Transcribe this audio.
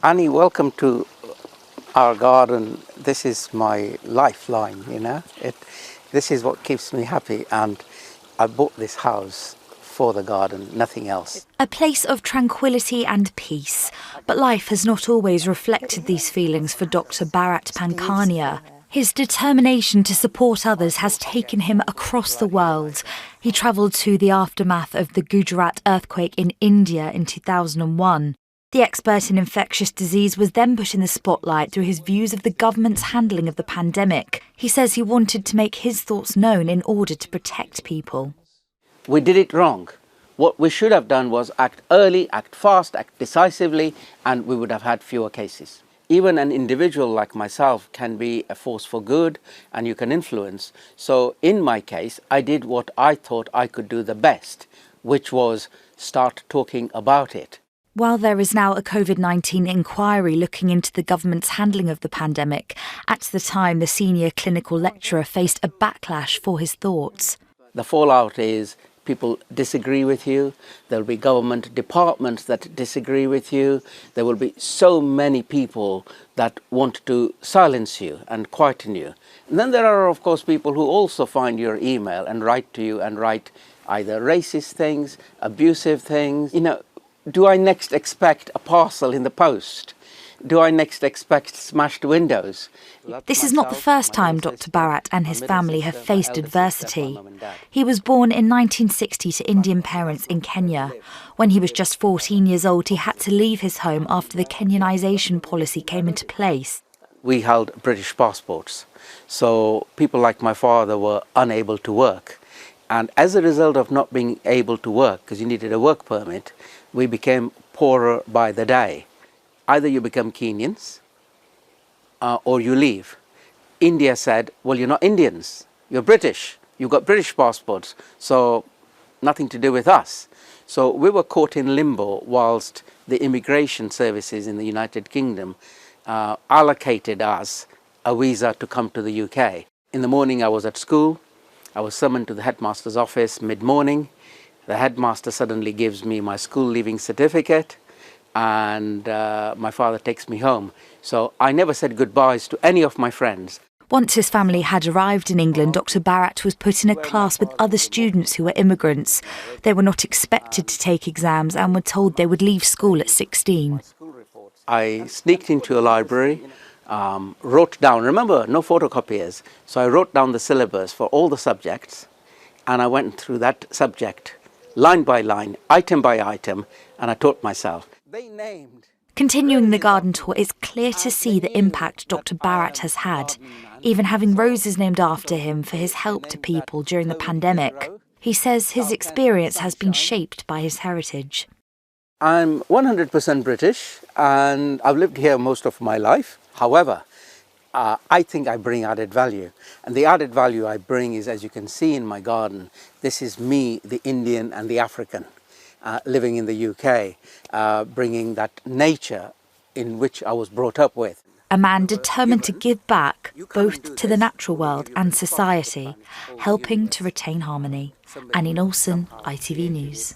Annie, welcome to our garden. This is my lifeline, This is what keeps me happy, and I bought this house for the garden, nothing else. A place of tranquility and peace, but life has not always reflected these feelings for Dr. Bharat Pankhania. His determination to support others has taken him across the world. He travelled to the aftermath of the Gujarat earthquake in India in 2001. The expert in infectious disease was then put in the spotlight through his views of the government's handling of the pandemic. He says he wanted to make his thoughts known in order to protect people. We did it wrong. What we should have done was act early, act fast, act decisively, and we would have had fewer cases. Even an individual like myself can be a force for good, and you can influence. So in my case, I did what I thought I could do the best, which was start talking about it. While there is now a COVID-19 inquiry looking into the government's handling of the pandemic, at the time the senior clinical lecturer faced a backlash for his thoughts. The fallout is people disagree with you, there will be government departments that disagree with you, there will be so many people that want to silence you and quieten you. And then there are, of course, people who also find your email and write to you and write either racist things, abusive things. Do I next expect a parcel in the post? Do I next expect smashed windows? This is not the first time Dr. Bharat and his family have faced adversity. He was born in 1960 to Indian parents in Kenya. When he was just 14 years old, he had to leave his home after the Kenyanisation policy came into place. We held British passports, so people like my father were unable to work. And as a result of not being able to work, because you needed a work permit, we became poorer by the day. Either you become Kenyans or you leave. India said, well, you're not Indians, you're British, you've got British passports, so nothing to do with us. So we were caught in limbo whilst the immigration services in the United Kingdom allocated us a visa to come to the UK. In the morning I was at school, I was summoned to the headmaster's office mid-morning. The headmaster suddenly gives me my school leaving certificate, and my father takes me home. So I never said goodbyes to any of my friends. Once his family had arrived in England, Dr. Bharat was put in a class with other students who were immigrants. They were not expected to take exams and were told they would leave school at 16. I sneaked into a library, wrote down, remember, no photocopiers, so I wrote down the syllabus for all the subjects, and I went through that subject line by line, item by item, and I taught myself. Continuing the garden tour, it's clear to see the impact Dr. Bharat has had, even having roses named after him for his help to people during the pandemic. He says his experience has been shaped by his heritage. I'm 100% British, and I've lived here most of my life. However, I think I bring added value, and the added value I bring is, as you can see in my garden, this is me, the Indian and the African, living in the UK, bringing that nature in which I was brought up with. A man determined to give back both to the natural world and society, helping to retain harmony. Annie Knowlson, ITV News.